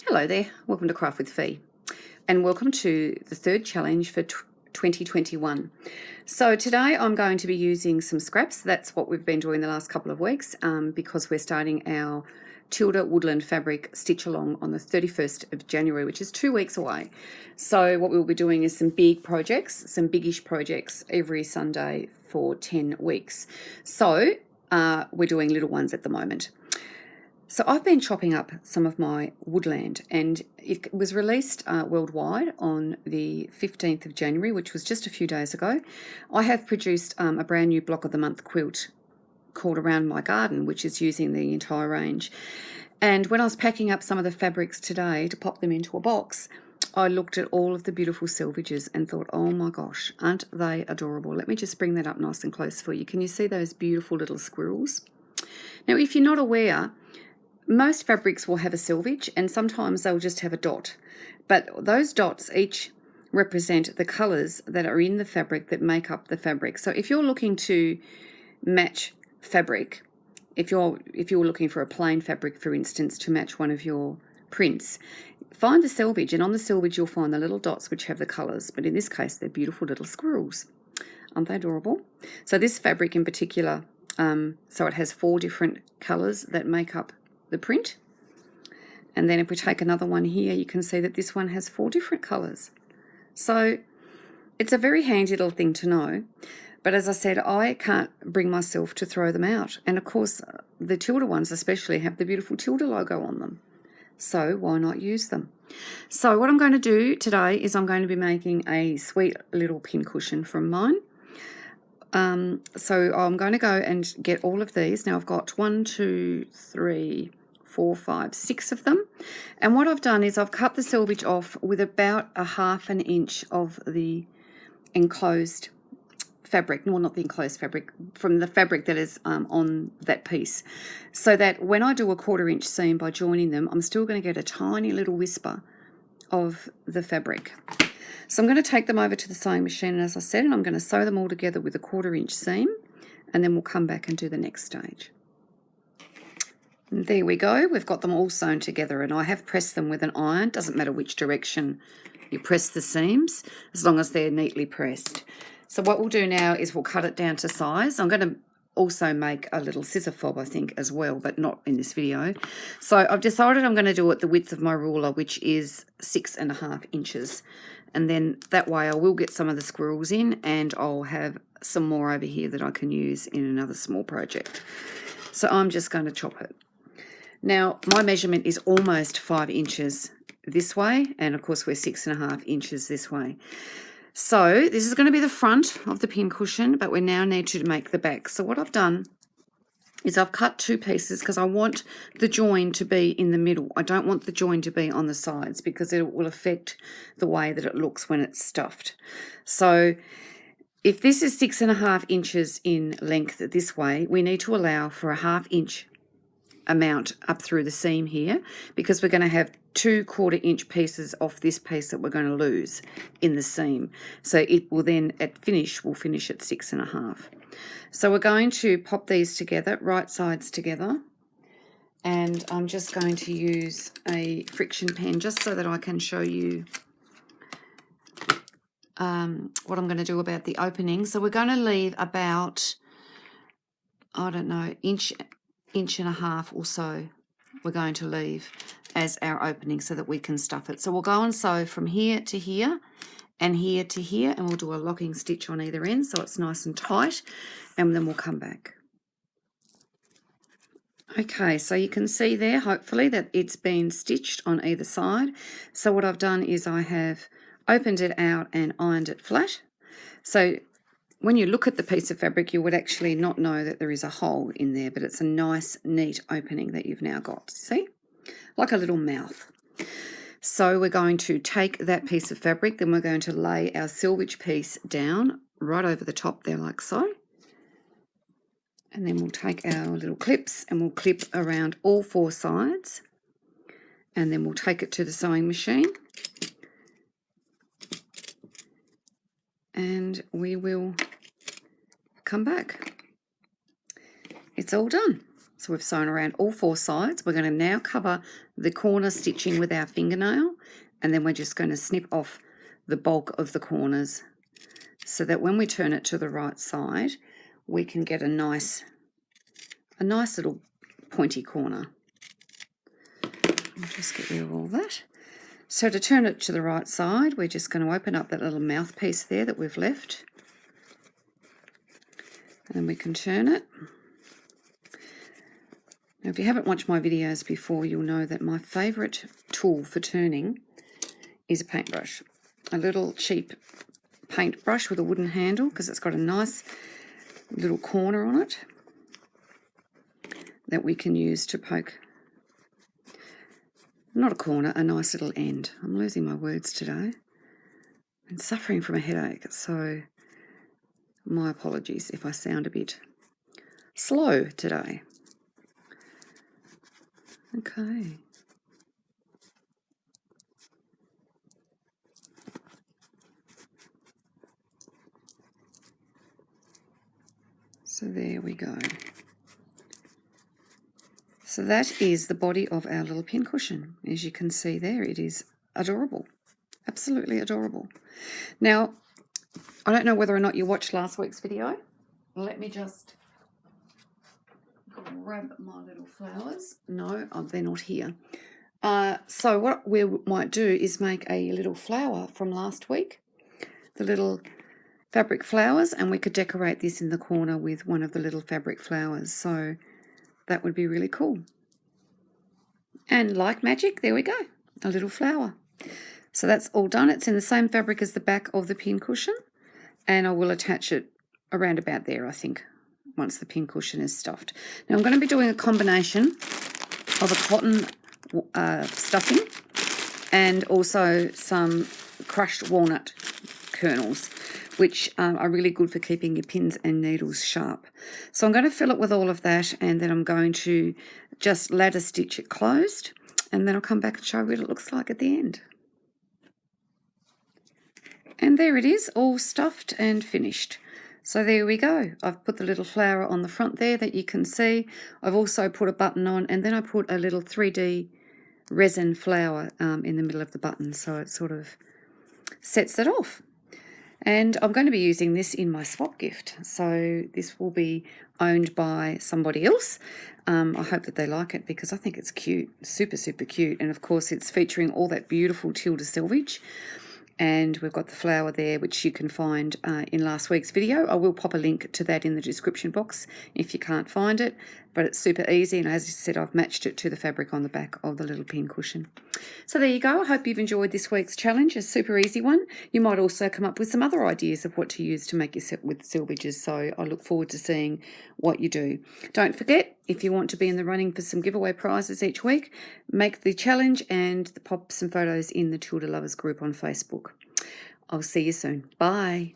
Hello there, welcome to Craft with Fee, and welcome to the third challenge for 2021. So today I'm going to be using some scraps. That's what we've been doing the last couple of weeks because we're starting our Tilda Woodland Fabric Stitch Along on the 31st of January, which is 2 weeks away. So what we'll be doing is some big projects, some biggish projects every Sunday for 10 weeks. So we're doing little ones at the moment. So I've been chopping up some of my woodland, and it was released worldwide on the 15th of January, which was just a few days ago. I have produced a brand new block of the month quilt called Around My Garden, which is using the entire range. And when I was packing up some of the fabrics today to pop them into a box, I looked at all of the beautiful Selvedges and thought, oh my gosh, aren't they adorable? Let me just bring that up nice and close for you. Can you see those beautiful little squirrels? Now, if you're not aware, most fabrics will have a selvage and sometimes they'll just have a dot, but those dots each represent the colours that are in the fabric that make up the fabric. So if you're looking to match fabric, if you're looking for a plain fabric, for instance, to match one of your prints, find the selvage, and on the selvage you'll find the little dots which have the colours, but in this case they're beautiful little squirrels. Aren't they adorable? So this fabric in particular, so it has 4 different colours that make up the print, and then if we take another one here, you can see that this one has 4 different colours. So it's a very handy little thing to know, but as I said, I can't bring myself to throw them out, and of course the Tilda ones especially have the beautiful Tilda logo on them, so why not use them? So what I'm going to do today is I'm going to be making a sweet little pincushion from mine. So I'm going to go and get all of these. Now I've got 1, 2, 3, 4, 5, 6 of them, and what I've done is I've cut the selvage off with about a 1/2 inch of the enclosed fabric, well, not the enclosed fabric, from the fabric that is on that piece, so that when I do a 1/4 inch seam by joining them, I'm still going to get a tiny little whisper of the fabric. So I'm going to take them over to the sewing machine, as I said, and I'm going to sew them all together with a 1/4 inch seam, and then we'll come back and do the next stage. And there we go, we've got them all sewn together, and I have pressed them with an iron. Doesn't matter which direction you press the seams, as long as they're neatly pressed. So what we'll do now is we'll cut it down to size. I'm going to also make a little scissor fob, I think, as well, but not in this video. So I've decided I'm going to do it the width of my ruler, which is 6.5 inches. And then that way I will get some of the squirrels in, and I'll have some more over here that I can use in another small project. So I'm just going to chop it. Now, my measurement is almost 5 inches this way, and of course we're 6.5 inches this way. So this is going to be the front of the pincushion, but we now need to make the back. So what I've done is I've cut 2 pieces because I want the join to be in the middle. I don't want the join to be on the sides because it will affect the way that it looks when it's stuffed. So if this is 6.5 inches in length this way, we need to allow for a 1/2 inch amount up through the seam here, because we're going to have 2 1/4 inch pieces off this piece that we're going to lose in the seam. So it will then, at finish, we'll finish at 6.5. So we're going to pop these together, right sides together, and I'm just going to use a friction pen just so that I can show you what I'm going to do about the opening. So we're going to leave about, I don't know, inch and a half or so we're going to leave as our opening so that we can stuff it. So we'll go and sew from here to here and here to here, and we'll do a locking stitch on either end so it's nice and tight, and then we'll come back. Okay, so you can see there, hopefully, that it's been stitched on either side. So what I've done is I have opened it out and ironed it flat. So when you look at the piece of fabric, you would actually not know that there is a hole in there, but it's a nice, neat opening that you've now got, see? Like a little mouth. So we're going to take that piece of fabric, then we're going to lay our selvage piece down right over the top there like so. And then we'll take our little clips and we'll clip around all 4 sides. And then we'll take it to the sewing machine. And we will come back. It's all done. So we've sewn around all 4 sides. We're going to now cover the corner stitching with our fingernail, and then we're just going to snip off the bulk of the corners so that when we turn it to the right side, we can get a nice little pointy corner. I'll just get rid of all that. So to turn it to the right side, we're just going to open up that little mouthpiece there that we've left, and then we can turn it. Now, if you haven't watched my videos before, you'll know that my favourite tool for turning is a paintbrush. A little cheap paintbrush with a wooden handle, because it's got a nice little corner on it that we can use to poke, not a corner, a nice little end. I'm losing my words today. I'm suffering from a headache, so my apologies if I sound a bit slow today. Okay. So there we go. So that is the body of our little pincushion. As you can see there, it is adorable. Absolutely adorable. Now, I don't know whether or not you watched last week's video. Let me just grab my little flowers. No, they're not here. So what we might do is make a little flower from last week. The little fabric flowers, and we could decorate this in the corner with one of the little fabric flowers. So that would be really cool. And like magic, there we go, a little flower. So that's all done. It's in the same fabric as the back of the pincushion, and I will attach it around about there, I think, once the pincushion is stuffed. Now I'm going to be doing a combination of a cotton stuffing and also some crushed walnut kernels, which are really good for keeping your pins and needles sharp. So I'm going to fill it with all of that, and then I'm going to just ladder stitch it closed, and then I'll come back and show you what it looks like at the end. And there it is, all stuffed and finished. So there we go. I've put the little flower on the front there that you can see. I've also put a button on, and then I put a little 3D resin flower in the middle of the button, so it sort of sets it off. And I'm going to be using this in my swap gift, so this will be owned by somebody else. I hope that they like it, because I think it's cute, super, super cute. And of course it's featuring all that beautiful Tilda selvage. And we've got the flower there, which you can find in last week's video. I will pop a link to that in the description box if you can't find it, but it's super easy. And as I said, I've matched it to the fabric on the back of the little pincushion. So there you go. I hope you've enjoyed this week's challenge, a super easy one. You might also come up with some other ideas of what to use to make your set with Selvedges. So I look forward to seeing what you do. Don't forget, if you want to be in the running for some giveaway prizes each week, make the challenge and pop some photos in the Tilda Lovers group on Facebook. I'll see you soon. Bye.